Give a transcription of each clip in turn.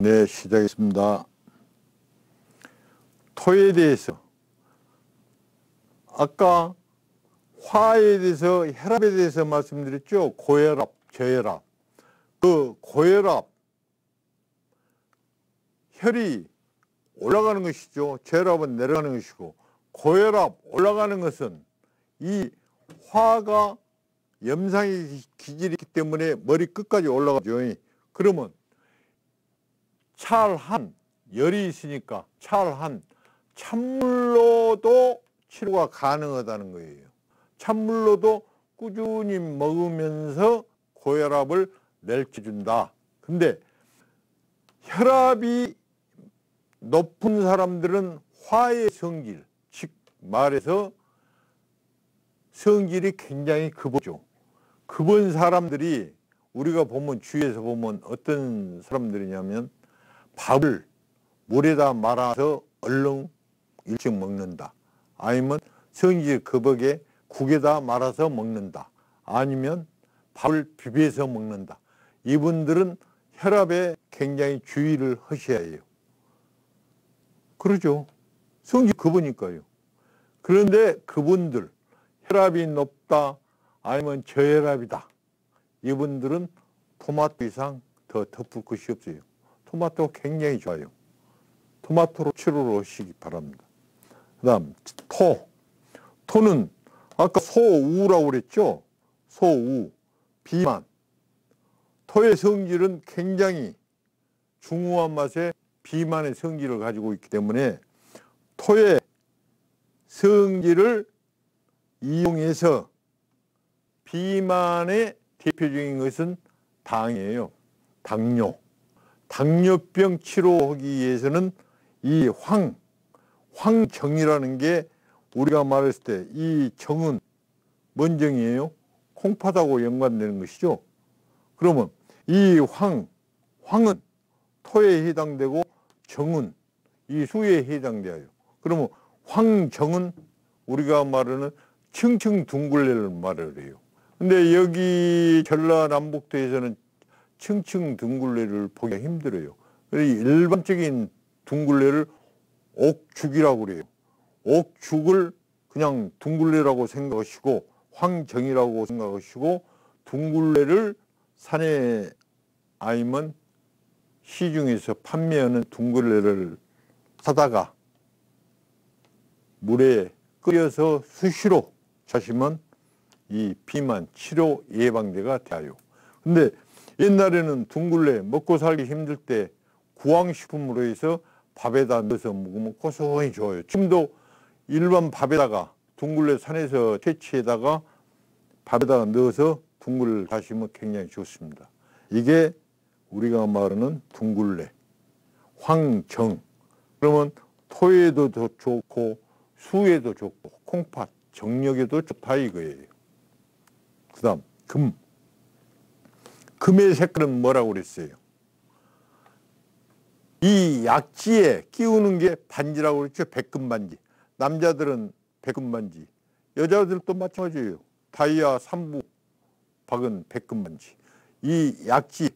네, 시작했습니다. 토에 대해서 아까 화에 대해서 혈압에 대해서 말씀드렸죠. 고혈압, 저혈압. 그 고혈압, 혈이 올라가는 것이죠. 저혈압은 내려가는 것이고, 고혈압 올라가는 것은 이 화가 염상의 기질이 있기 때문에 머리 끝까지 올라가죠. 그러면 찰한 열이 있으니까 찰한 찬물로도 치료가 가능하다는 거예요. 찬물로도 꾸준히 먹으면서 고혈압을 내려준다. 근데 혈압이 높은 사람들은 화의 성질, 즉 말해서 성질이 굉장히 급하죠. 급한 사람들이 우리가 보면 주위에서 보면 어떤 사람들이냐면 밥을 물에다 말아서 얼른 일찍 먹는다. 아니면 성질 급하게 국에다 말아서 먹는다. 아니면 밥을 비벼서 먹는다. 이분들은 혈압에 굉장히 주의를 하셔야 해요. 그러죠. 성질 급하니까요. 그런데 그분들 혈압이 높다 아니면 저혈압이다. 이분들은 토마토 이상 더 덮을 것이 없어요. 토마토가 굉장히 좋아요. 토마토로 치료를 하시기 바랍니다. 그 다음 토. 토는 아까 소우라고 그랬죠. 소우, 비만. 토의 성질은 굉장히 중후한 맛의 비만의 성질을 가지고 있기 때문에 토의 성질을 이용해서 비만의 대표적인 것은 당이에요. 당뇨. 당뇨병 치료하기 위해서는 이 황정이라는 게 우리가 말했을 때 이 정은 뭔 정이에요? 콩팥하고 연관되는 것이죠. 그러면 이 황은 토에 해당되고 정은 이 수에 해당돼요. 그러면 황정은 우리가 말하는 층층둥글레를 말을 해요. 근데 여기 전라남북도에서는 층층둥글레를 보기가 힘들어요. 일반적인 둥글레를 옥죽이라고 그래요. 옥죽을 그냥 둥글레라고 생각하시고 황정이라고 생각하시고 둥글레를 산에 아니면 시중에서 판매하는 둥글레를 사다가 물에 끓여서 수시로 자시면 이 비만 치료 예방제가 돼요. 근데 옛날에는 둥글레 먹고 살기 힘들 때 구황식품으로 해서 밥에다 넣어서 먹으면 고소하니 좋아요. 지금도 일반 밥에다가 둥글레 산에서 채취에다가 밥에다가 넣어서 둥글레를 다시면 굉장히 좋습니다. 이게 우리가 말하는 둥글레, 황정. 그러면 토에도 더 좋고 수에도 좋고 콩팥, 정력에도 좋다 이거예요. 그 다음 금. 금의 색깔은 뭐라고 그랬어요? 이 약지에 끼우는 게 반지라고 그랬죠. 백금반지. 남자들은 백금반지, 여자들도 마찬가지예요. 다이아 3부 박은 백금반지. 이 약지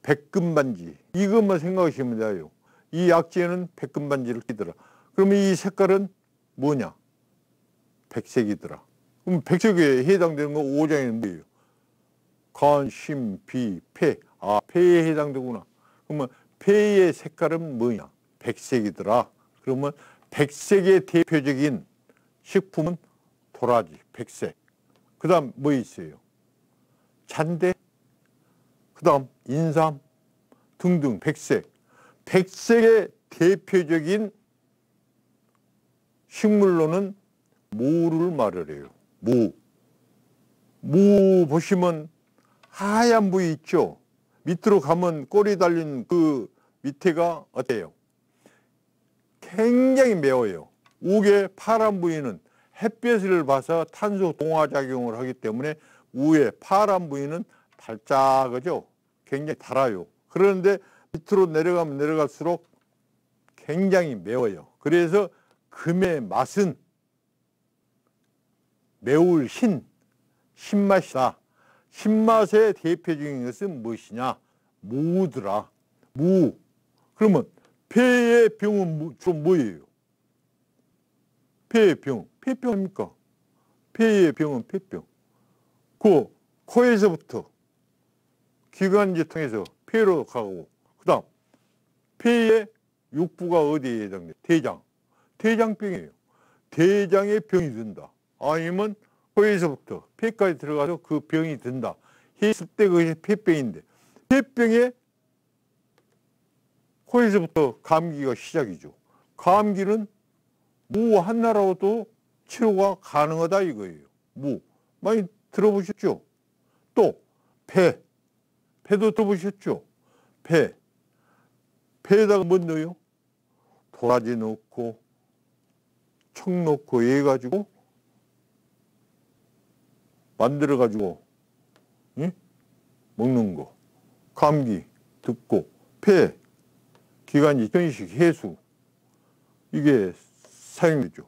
백금반지 이것만 생각하시면 돼요. 이 약지에는 백금반지를 끼더라. 그러면 이 색깔은 뭐냐? 백색이더라. 그럼 백색에 해당되는 거 5장에는 뭐예요? 간, 심, 비, 폐. 아, 폐에 해당되구나. 그러면 폐의 색깔은 뭐냐? 백색이더라. 그러면 백색의 대표적인 식품은 도라지, 백색. 그 다음 뭐 있어요? 잔대, 그 다음 인삼 등등 백색. 백색의 대표적인 식물로는 무를 말을 해요. 무 보시면 하얀 부위 있죠? 밑으로 가면 꼬리 달린 그 밑에가 어때요? 굉장히 매워요. 우의 파란 부위는 햇볕을 봐서 탄소 동화작용을 하기 때문에 우의 파란 부위는 달짝하죠. 굉장히 달아요. 그런데 밑으로 내려가면 내려갈수록 굉장히 매워요. 그래서 금의 맛은 매울 신맛이다. 신맛의 대표적인 것은 무엇이냐? 무더라. 무. 그러면 폐의 병은 주로 뭐예요? 폐의 병. 폐병 아닙니까? 폐의 병은 폐병. 그 코에서부터 기관지 통해서 폐로 가고, 그 다음 폐의 육부가 어디에 해당돼? 대장. 대장병이에요. 대장에 병이 든다. 아니면 코에서부터 폐까지 들어가서 그 병이 든다 했을 때 그것이 폐병인데, 폐병에 코에서부터 감기가 시작이죠. 감기는 무 하나라도 치료가 가능하다 이거예요. 무 많이 들어보셨죠? 또 폐, 폐도 들어보셨죠? 폐에다가 뭐 넣어요? 도라지 넣고 청 넣고 해가지고 만들어가지고 먹는 거. 감기 듣고 폐, 기관지, 전이식, 해수 이게 사용되죠.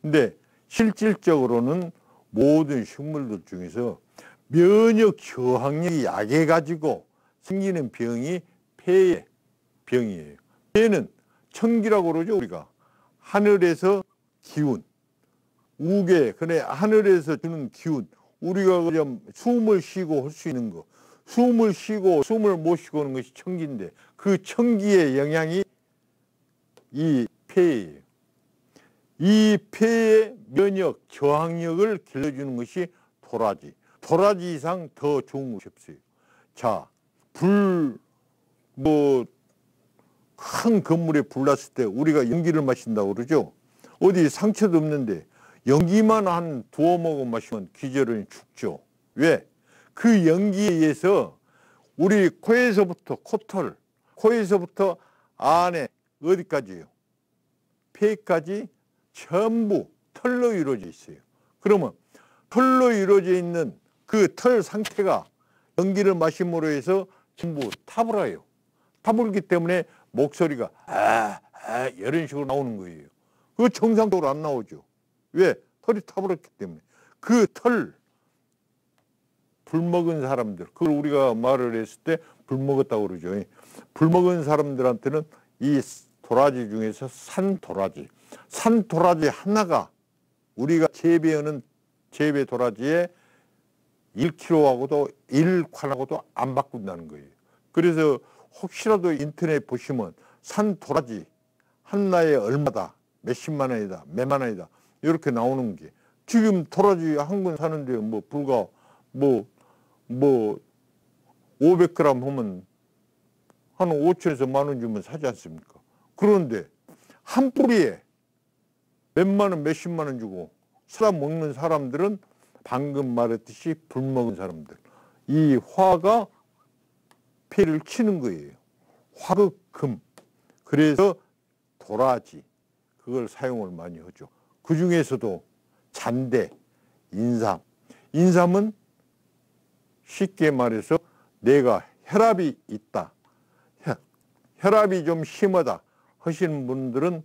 근데 실질적으로는 모든 식물들 중에서 면역 저항력이 약해가지고 생기는 병이 폐의 병이에요. 폐는 청기라고 그러죠. 우리가 하늘에서 기운, 우계, 그래 하늘에서 주는 기운, 우리가 그냥 숨을 쉬고 할 수 있는 거, 숨을 쉬고 숨을 못 쉬고 하는 것이 청기인데, 그 청기의 영향이 이 폐예요. 이 폐의 면역 저항력을 길러주는 것이 도라지. 도라지 이상 더 좋은 것이 없어요. 자, 큰 건물에 불 났을 때 우리가 연기를 마신다고 그러죠. 어디 상처도 없는데 연기만 한 두어 모금 마시면 기절은 죽죠. 왜? 그 연기에 의해서 우리 코에서부터 코털, 코에서부터 안에 어디까지요? 폐까지 전부 털로 이루어져 있어요. 그러면 털로 이루어져 있는 그 털 상태가 연기를 마심으로 해서 전부 타불어요. 타불기 때문에 목소리가 이런 식으로 나오는 거예요. 그거 정상적으로 안 나오죠. 왜? 털이 타불었기 때문에. 그 털, 불 먹은 사람들, 그걸 우리가 말을 했을 때 불 먹었다고 그러죠. 불 먹은 사람들한테는 이 도라지 중에서 산도라지 하나가 우리가 재배하는 재배 도라지에 1kg하고도 1관하고도 안 바꾼다는 거예요. 그래서 혹시라도 인터넷 보시면 산도라지 하나에 얼마다, 몇십만 원이다, 몇만 원이다 이렇게 나오는 게, 지금 도라지 한 근 사는데 뭐 불과 500g 하면 한 5천에서 10,000원 주면 사지 않습니까? 그런데 한 뿌리에 몇만 원, 몇십만 원 주고 사람 먹는 사람들은 방금 말했듯이 불 먹은 사람들, 이 화가 폐를 치는 거예요. 화극금. 그래서 도라지 그걸 사용을 많이 하죠. 그 중에서도 잔대, 인삼. 인삼은 쉽게 말해서 내가 혈압이 있다, 혈압이 좀 심하다 하시는 분들은,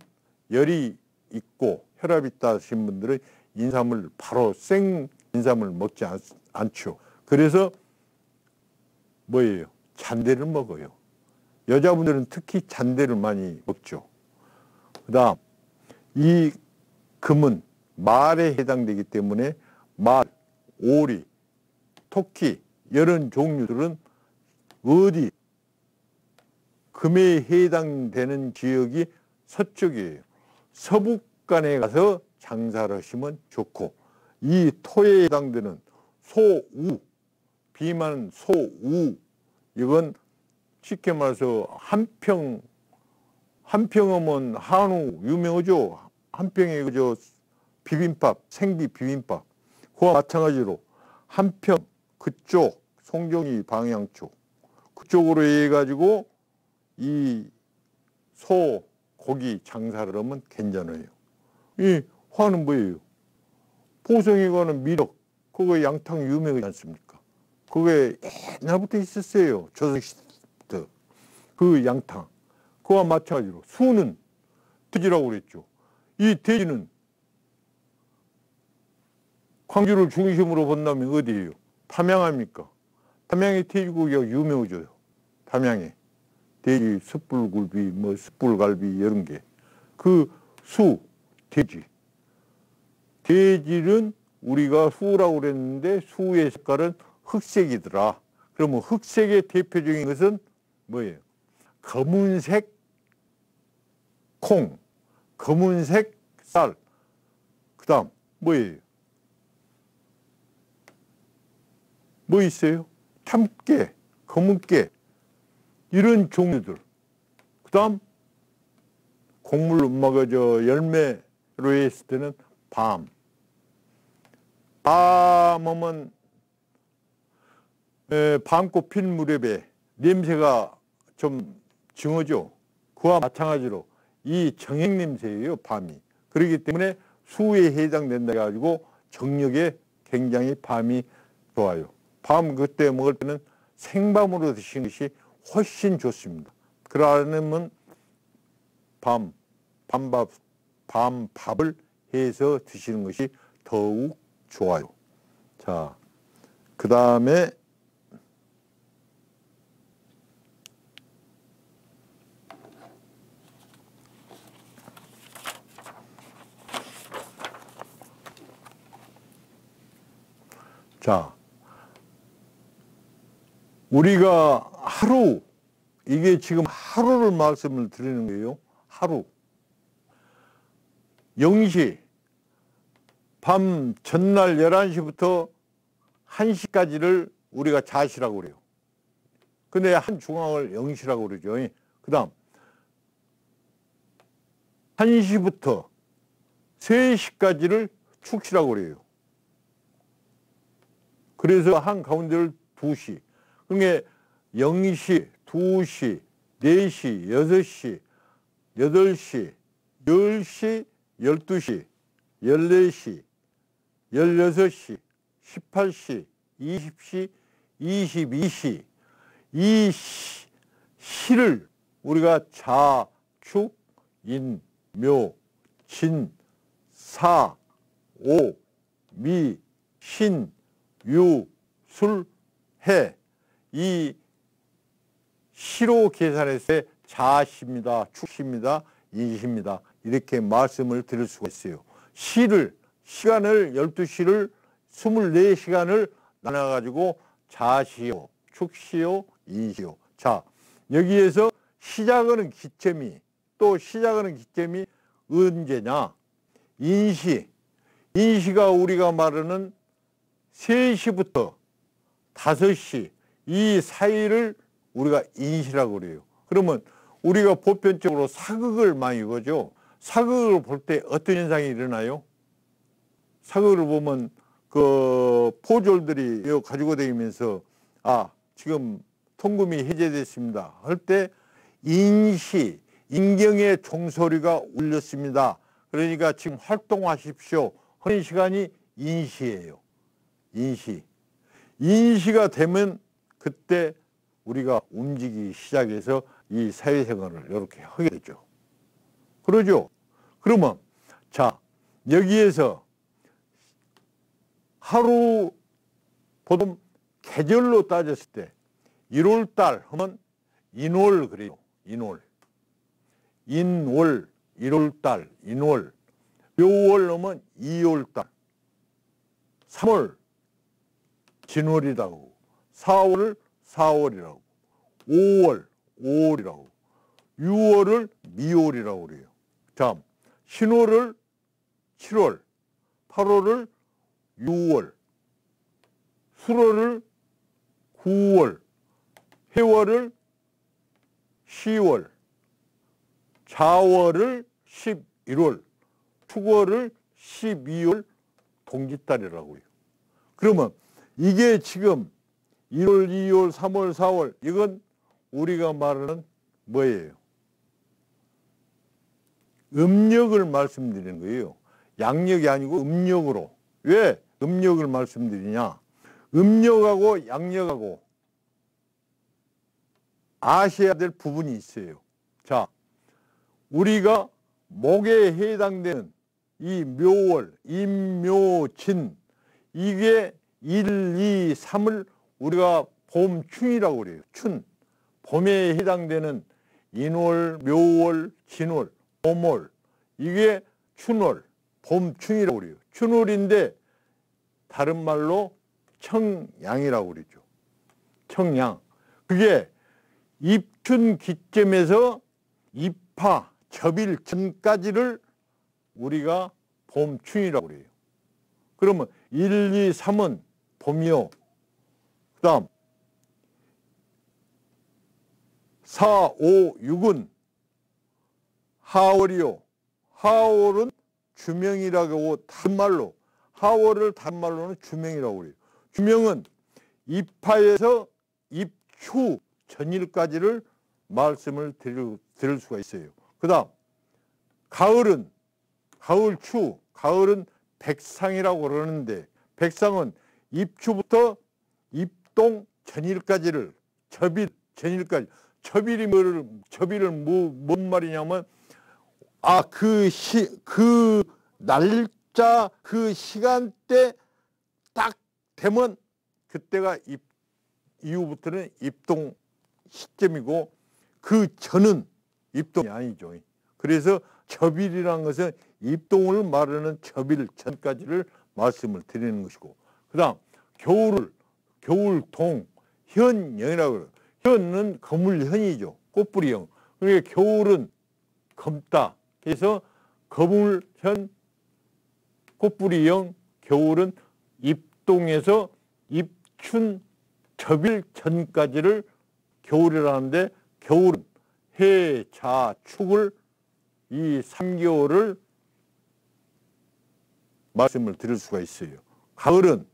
열이 있고 혈압이 있다 하시는 분들은 인삼을 바로 생 인삼을 먹지 않죠. 그래서 뭐예요? 잔대를 먹어요. 여자분들은 특히 잔대를 많이 먹죠. 그 다음 이 금은 말에 해당되기 때문에 말, 오리, 토끼 이런 종류들은 어디 금에 해당되는 지역이 서쪽이에요. 서북간에 가서 장사를 하시면 좋고, 이 토에 해당되는 소우, 비만 소우, 이건 쉽게 말해서 한평하면 한우 유명하죠. 한평에 그저 비빔밥, 생비 비빔밥, 그와 마찬가지로 한평 그쪽 송정리 방향 쪽 그쪽으로 해가지고 이 소 고기 장사를 하면 괜찮아요. 이 화는 뭐예요? 보성에 가는 미륵, 그거 양탕 유명하지 않습니까? 그게 옛날부터 있었어요. 조선시대부터. 그 양탕. 그와 마찬가지로 수는 돼지라고 그랬죠. 이 돼지는 광주를 중심으로 본다면 어디예요? 담양 아닙니까? 담양의 돼지고기가 유명하죠. 담양에. 돼지, 숯불굴비, 뭐 숯불갈비 이런 게. 그 수, 돼지. 돼지는 우리가 수라고 그랬는데 수의 색깔은 흑색이더라. 그러면 흑색의 대표적인 것은 뭐예요? 검은색 콩, 검은색 쌀. 그 다음 뭐예요? 뭐 있어요? 참깨, 검은깨 이런 종류들. 그 다음 곡물 먹어져 열매로 했을 때는 밤. 밤하면 밤꽃 핀 무렵에 냄새가 좀 징하죠. 그와 마찬가지로 이 정액 냄새예요, 밤이. 그렇기 때문에 수에 해당된다 해가지고 정력에 굉장히 밤이 좋아요. 밤 그때 먹을 때는 생밤으로 드시는 것이 훨씬 좋습니다. 그러려면 밤밥을 해서 드시는 것이 더욱 좋아요. 자, 그 다음에 자, 우리가 하루, 이게 지금 하루를 말씀을 드리는 거예요. 하루. 0시, 밤 전날 11시부터 1시까지를 우리가 자시라고 그래요. 근데 한 중앙을 0시라고 그러죠. 그 다음 1시부터 3시까지를 축시라고 그래요. 그래서 한 가운데를 2시. 그러니까 0시, 2시, 4시, 6시, 8시, 10시, 12시, 14시, 16시, 18시, 20시, 22시. 이 시를 우리가 자, 축, 인, 묘, 진, 사, 오, 미, 신, 유, 술, 해. 이 시로 계산했을 때 자시입니다, 축시입니다, 인시입니다. 이렇게 말씀을 드릴 수가 있어요. 시간을 12시를 24시간을 나눠가지고 자시요, 축시요, 인시요. 자, 여기에서 시작하는 기점이 언제냐? 인시가 우리가 말하는 3시부터 5시 이 사이를 우리가 인시라고 그래요. 그러면 우리가 보편적으로 사극을 많이 보죠. 사극을 볼 때 어떤 현상이 일어나요? 사극을 보면 그 포졸들이 가지고 다니면서 지금 통금이 해제됐습니다 할 때 인경의 종소리가 울렸습니다. 그러니까 지금 활동하십시오 하는 시간이 인시예요. 인시가 되면 그때 우리가 움직이기 시작해서 이 사회생활을 이렇게 하게 되죠. 그러죠? 그러면 자, 여기에서 하루 보통 계절로 따졌을 때 1월달 하면 인월 그래요. 인월, 1월달, 인월. 묘월 하면 2월달, 3월 진월이라고, 4월을 4월이라고, 5월 5월이라고, 6월을 미월이라고 그래요. 다음 신월을 7월, 8월을 6월, 수월을 9월, 해월을 10월, 자월을 11월, 축월을 12월 동짓달이라고 해요. 그러면 이게 지금 1월, 2월, 3월, 4월 이건 우리가 말하는 뭐예요? 음력을 말씀드리는 거예요. 양력이 아니고 음력으로. 왜 음력을 말씀드리냐? 음력하고 양력하고 아셔야 될 부분이 있어요. 자, 우리가 목에 해당되는 이 묘월, 임묘진 이게 1, 2, 3을 우리가 봄춘이라고 그래요. 춘. 봄에 해당되는 인월, 묘월, 진월, 봄월, 이게 춘월, 봄춘이라고 그래요. 춘월인데 다른 말로 청양이라고 그러죠. 청양. 그게 입춘 기점에서 입하, 접일 전까지를 우리가 봄춘이라고 그래요. 그러면 1, 2, 3은 봄이요. 그 다음 4, 5, 6은 하월이요. 하월은 주명이라고 다른 말로, 하월을 다른 말로는 주명이라고 그래요. 주명은 입하에서 입추 전일까지를 말씀을 드릴 수가 있어요. 그 다음 가을은 가을추, 가을은 백상이라고 그러는데 백상은 입추부터 입동 전일까지를, 접일 전일까지. 접일을 뭔 말이냐면 그 날짜 그 시간대 딱 되면 그때가 이후부터는 입동 시점이고 그 전은 입동이 아니죠. 그래서 접일이라는 것은 입동을 말하는 접일 전까지를 말씀을 드리는 것이고, 그 다음 겨울동 현영이라고 그래요. 현은 거물현이죠. 꽃뿌리형. 그러니까 겨울은 검다. 그래서 거물현 꽃뿌리형, 겨울은 입동에서 입춘 접일 전까지를 겨울이라는데, 겨울은 해, 자, 축을 이 3개월을 말씀을 드릴 수가 있어요. 가을은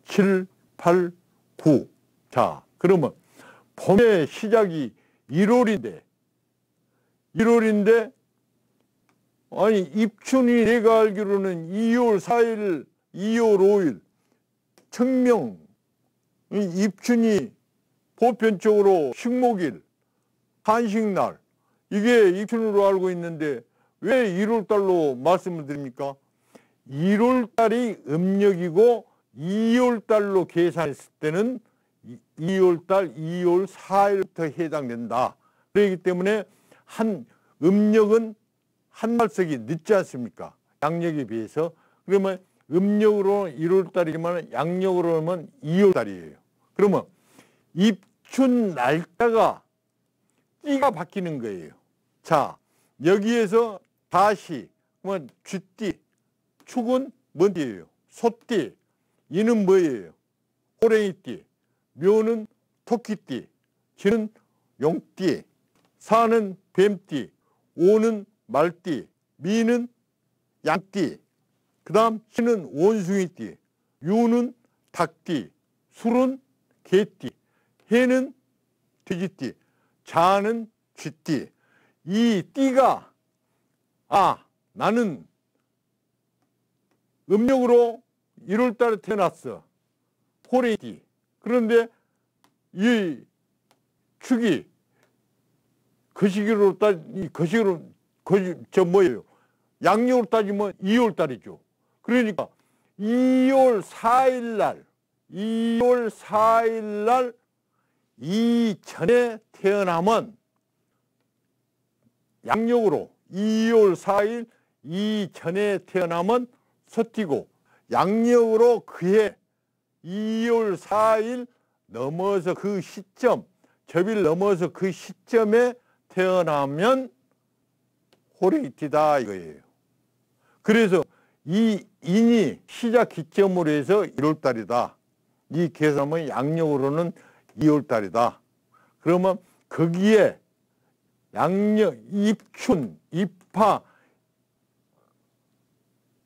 7, 8, 9. 자, 그러면 봄의 시작이 1월인데 아니 입춘이 내가 알기로는 2월 4일, 2월 5일 청명, 입춘이 보편적으로 식목일, 한식날, 이게 입춘으로 알고 있는데 왜 1월달로 말씀을 드립니까? 1월달이 음력이고 2월달로 계산했을 때는 2월달 2월 4일부터 해당된다. 그렇기 때문에 음력은 한 달석이 늦지 않습니까? 양력에 비해서. 그러면 음력으로 1월달이지만 양력으로 하면 2월달이에요. 그러면 입춘 날짜가 띠가 바뀌는 거예요. 자, 여기에서 다시 쥐띠, 축은 뭔 띠예요? 소띠. 이는 뭐예요? 호랭이띠. 묘는 토끼띠. 진은 용띠. 사는 뱀띠. 오는 말띠. 미는 양띠. 그 다음 신은 원숭이띠. 유는 닭띠. 술은 개띠. 해는 돼지띠. 자는 쥐띠. 이 띠가 나는 음력으로 1월달에 태어났어. 호랭이띠. 그런데 이 축이 거시기로 뭐예요? 양력으로 따지면 2월달이죠. 그러니까 2월 4일 날 이전에 태어나면 양력으로 2월 4일 이전에 태어나면 소띠고, 양력으로 그해 2월 4일 넘어서 그 시점, 접일 넘어서 그 시점에 태어나면 호랭이띠다 이거예요. 그래서 이 인이 시작 기점으로 해서 1월달이다. 이 계산하면 양력으로는 2월달이다. 그러면 거기에 양력, 입춘, 입하,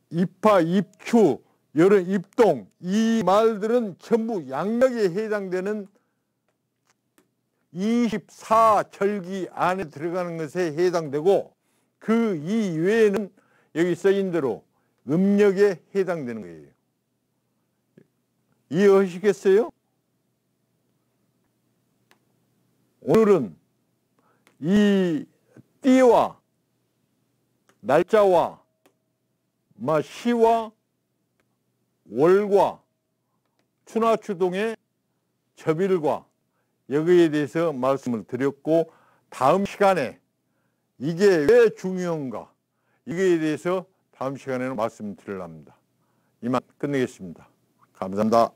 입추, 여름, 입동, 이 말들은 전부 양력에 해당되는 24절기 안에 들어가는 것에 해당되고, 그 이외에는 여기 써인 대로 음력에 해당되는 거예요. 이해하시겠어요? 오늘은 이 띠와 날짜와 시와 월과 추나추동의 접일과 여기에 대해서 말씀을 드렸고, 다음 시간에 이게 왜 중요한가, 이거에 대해서 다음 시간에는 말씀드리려 합니다. 이만 끝내겠습니다. 감사합니다.